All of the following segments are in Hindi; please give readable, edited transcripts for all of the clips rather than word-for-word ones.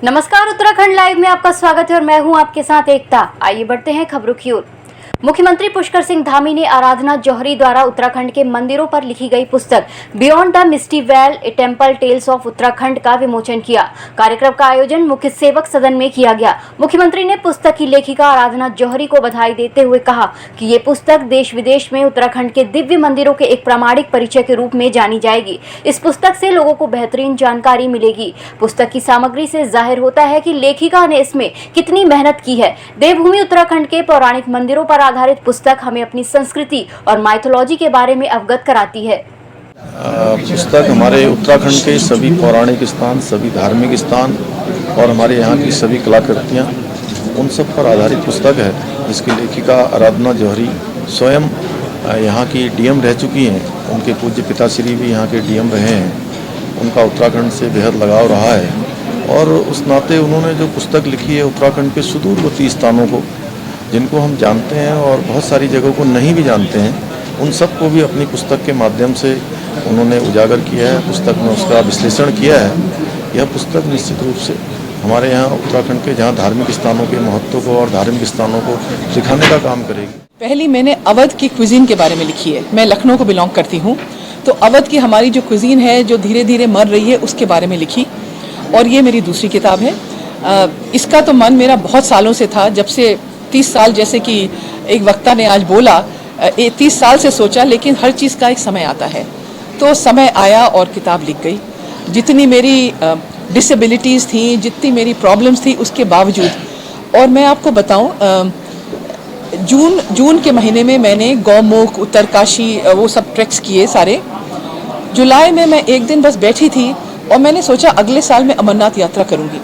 नमस्कार, उत्तराखंड लाइव में आपका स्वागत है और मैं हूं आपके साथ एकता। आइए बढ़ते हैं खबरों की ओर। मुख्यमंत्री पुष्कर सिंह धामी ने आराधना जौहरी द्वारा उत्तराखंड के मंदिरों पर लिखी गई पुस्तक beyond the misty veil a temple tales of Uttarakhand का विमोचन किया। कार्यक्रम का आयोजन मुख्य सेवक सदन में किया गया। मुख्यमंत्री ने पुस्तक की लेखिका आराधना जौहरी को बधाई देते हुए कहा कि ये पुस्तक देश विदेश में उत्तराखंड के दिव्य मंदिरों के एक प्रामाणिक परिचय के रूप में जानी जाएगी। इस पुस्तक से लोगों को बेहतरीन जानकारी मिलेगी। पुस्तक की सामग्री से जाहिर होता है कि लेखिका ने इसमें कितनी मेहनत की है। देवभूमि उत्तराखंड के पौराणिक मंदिरों पर आधारित पुस्तक हमें अपनी संस्कृति और माइथोलॉजी के बारे में अवगत कराती है। पुस्तक हमारे उत्तराखंड के सभी पौराणिक स्थान, सभी धार्मिक स्थान और हमारे यहाँ की सभी कलाकृतियाँ, उन सब पर आधारित पुस्तक है, जिसकी लेखिका आराधना जौहरी स्वयं यहाँ की डीएम रह चुकी हैं। उनके पूज्य पिताश्री भी यहाँ के डीएम रहे हैं। उनका उत्तराखंड से बेहद लगाव रहा है और उस नाते उन्होंने जो पुस्तक लिखी है उत्तराखंड के सुदूरवर्ती स्थानों को, जिनको हम जानते हैं और बहुत सारी जगहों को नहीं भी जानते हैं, उन सब को भी अपनी पुस्तक के माध्यम से उन्होंने उजागर किया है, पुस्तक में उसका विश्लेषण किया है। यह पुस्तक निश्चित रूप से हमारे यहाँ उत्तराखंड के जहाँ धार्मिक स्थानों के महत्व को और धार्मिक स्थानों को दिखाने का काम करेगी। पहली मैंने अवध की क्विजीन के बारे में लिखी है। मैं लखनऊ को बिलोंग करती हूँ, तो अवध की हमारी जो क्विजीन है जो धीरे धीरे मर रही है, उसके बारे में लिखी। और ये मेरी दूसरी किताब है। इसका तो मन मेरा बहुत सालों से था, जब से 30 साल, जैसे कि एक वक्ता ने आज बोला, 30 साल से सोचा, लेकिन हर चीज़ का एक समय आता है। तो समय आया और किताब लिख गई। जितनी मेरी डिसेबिलिटीज़ थी, जितनी मेरी प्रॉब्लम्स थी, उसके बावजूद। और मैं आपको बताऊं, जून के महीने में मैंने गौमुख, उत्तरकाशी, वो सब ट्रैक्स किए सारे। जुलाई में मैं एक दिन बस बैठी थी और मैंने सोचा अगले साल मैं अमरनाथ यात्रा करूंगी।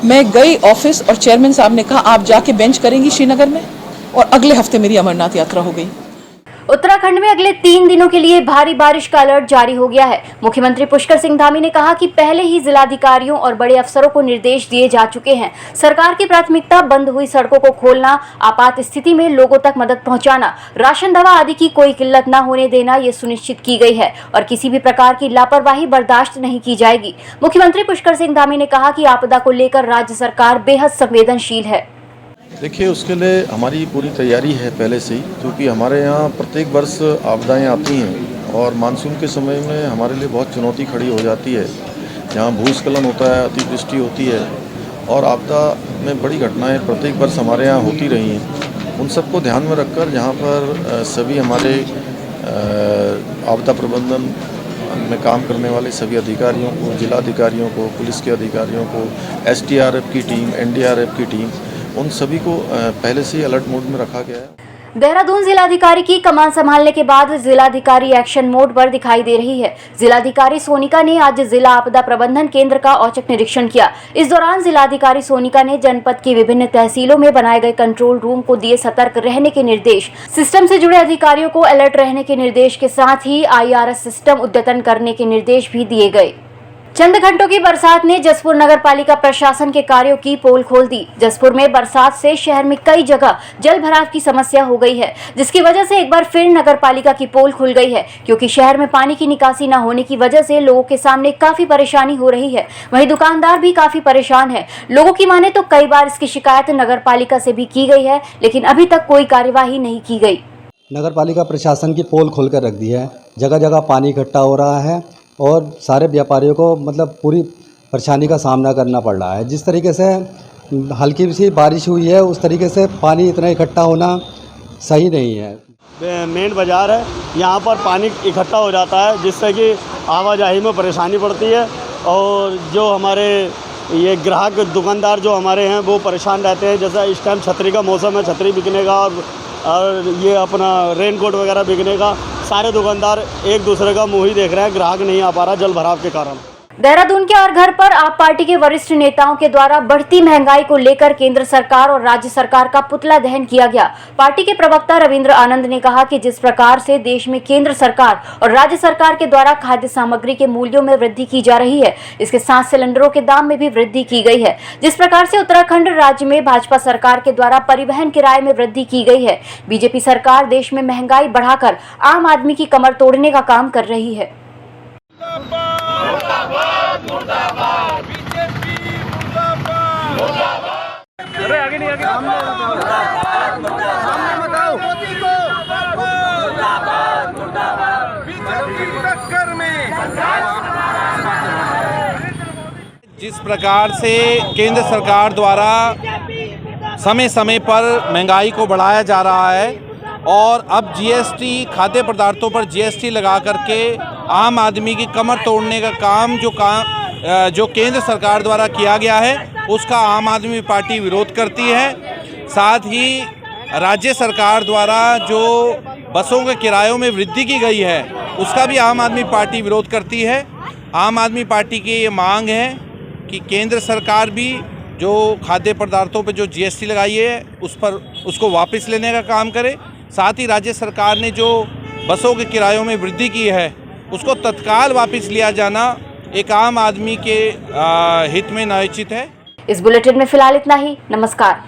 मैं गई ऑफिस और चेयरमैन साहब ने कहा आप जाके बेंच करेंगी श्रीनगर में, और अगले हफ्ते मेरी अमरनाथ यात्रा हो गई। उत्तराखंड में अगले 3 दिनों के लिए भारी बारिश का अलर्ट जारी हो गया है। मुख्यमंत्री पुष्कर सिंह धामी ने कहा कि पहले ही जिलाधिकारियों और बड़े अफसरों को निर्देश दिए जा चुके हैं। सरकार की प्राथमिकता बंद हुई सड़कों को खोलना, आपात स्थिति में लोगों तक मदद पहुंचाना, राशन दवा आदि की कोई किल्लत न होने देना ये सुनिश्चित की गई है और किसी भी प्रकार की लापरवाही बर्दाश्त नहीं की जाएगी। मुख्यमंत्री पुष्कर सिंह धामी ने कहा कि आपदा को लेकर राज्य सरकार बेहद संवेदनशील है। देखिए, उसके लिए हमारी पूरी तैयारी है पहले से ही, क्योंकि हमारे यहाँ प्रत्येक वर्ष आपदाएं आती हैं और मानसून के समय में हमारे लिए बहुत चुनौती खड़ी हो जाती है। जहाँ भूस्खलन होता है, अतिवृष्टि होती है और आपदा में बड़ी घटनाएं प्रत्येक वर्ष हमारे यहाँ होती रही हैं। उन सबको ध्यान में रखकर जहाँ पर सभी हमारे आपदा प्रबंधन में काम करने वाले सभी अधिकारियों को, जिलाधिकारियों को, पुलिस के अधिकारियों को, SDRF की टीम, NDRF की टीम, उन सभी को पहले से ही अलर्ट मोड में रखा गया है। देहरादून जिलाधिकारी की कमान संभालने के बाद जिलाधिकारी एक्शन मोड पर दिखाई दे रही है। जिलाधिकारी सोनिका ने आज जिला आपदा प्रबंधन केंद्र का औचक निरीक्षण किया। इस दौरान जिलाधिकारी सोनिका ने जनपद की विभिन्न तहसीलों में बनाए गए कंट्रोल रूम को दिए सतर्क रहने के निर्देश। सिस्टम से जुड़े अधिकारियों को अलर्ट रहने के निर्देश के साथ ही IRS सिस्टम अद्यतन करने के निर्देश भी दिए गए। चंद घंटों की बरसात ने जसपुर नगर पालिका प्रशासन के कार्यों की पोल खोल दी। जसपुर में बरसात से शहर में कई जगह जल भराव की समस्या हो गई है, जिसकी वजह से एक बार फिर नगर पालिका की पोल खुल गई है, क्योंकि शहर में पानी की निकासी न होने की वजह से लोगों के सामने काफी परेशानी हो रही है। वहीं दुकानदार भी काफी परेशान है। लोगों की माने तो कई बार इसकी शिकायत नगर पालिका से भी की गई है, लेकिन अभी तक कोई कार्यवाही नहीं की गई। नगर पालिका प्रशासन की पोल खोलकर रख दी है। जगह जगह पानी इकट्ठा हो रहा है और सारे व्यापारियों को मतलब पूरी परेशानी का सामना करना पड़ रहा है। जिस तरीके से हल्की सी बारिश हुई है, उस तरीके से पानी इतना इकट्ठा होना सही नहीं है। मेन बाज़ार है, यहाँ पर पानी इकट्ठा हो जाता है, जिससे कि आवाजाही में परेशानी पड़ती है और जो हमारे ये ग्राहक दुकानदार जो हमारे हैं वो परेशान रहते हैं। जैसा इस टाइम छतरी का मौसम है, छतरी बिकने का और ये अपना रेनकोट वगैरह बिकने का, सारे दुकानदार एक दूसरे का मुँह ही देख रहे हैं, ग्राहक नहीं आ पा रहा जल भराव के कारण। देहरादून के और घर पर आप पार्टी के वरिष्ठ नेताओं के द्वारा बढ़ती महंगाई को लेकर केंद्र सरकार और राज्य सरकार का पुतला दहन किया गया। पार्टी के प्रवक्ता रविंद्र आनंद ने कहा कि जिस प्रकार से देश में केंद्र सरकार और राज्य सरकार के द्वारा खाद्य सामग्री के मूल्यों में वृद्धि की जा रही है, इसके साथ सिलेंडरों के दाम में भी वृद्धि की गई है। जिस प्रकार से उत्तराखंड राज्य में भाजपा सरकार के द्वारा परिवहन किराए में वृद्धि की गई है, बीजेपी सरकार देश में महंगाई बढ़ाकर आम आदमी की कमर तोड़ने का काम कर रही है। मुर्दाबाद मुर्दाबाद बीजेपी मुर्दाबाद जिस प्रकार से केंद्र सरकार द्वारा समय समय पर महंगाई को बढ़ाया जा रहा है और अब जीएसटी खाद्य पदार्थों पर जीएसटी लगा करके आम आदमी की कमर तोड़ने का काम जो केंद्र सरकार द्वारा किया गया है उसका आम आदमी पार्टी विरोध करती है। साथ ही राज्य सरकार द्वारा जो बसों के किरायों में वृद्धि की गई है उसका भी आम आदमी पार्टी विरोध करती है। आम आदमी पार्टी की ये मांग है कि केंद्र सरकार भी जो खाद्य पदार्थों पर जो जीएसटी लगाई है उसको वापस लेने का काम करे। साथ ही राज्य सरकार ने जो बसों के किरायों में वृद्धि की है उसको तत्काल वापस लिया जाना एक आम आदमी के हित में निश्चित है। इस बुलेटिन में फिलहाल इतना ही। नमस्कार।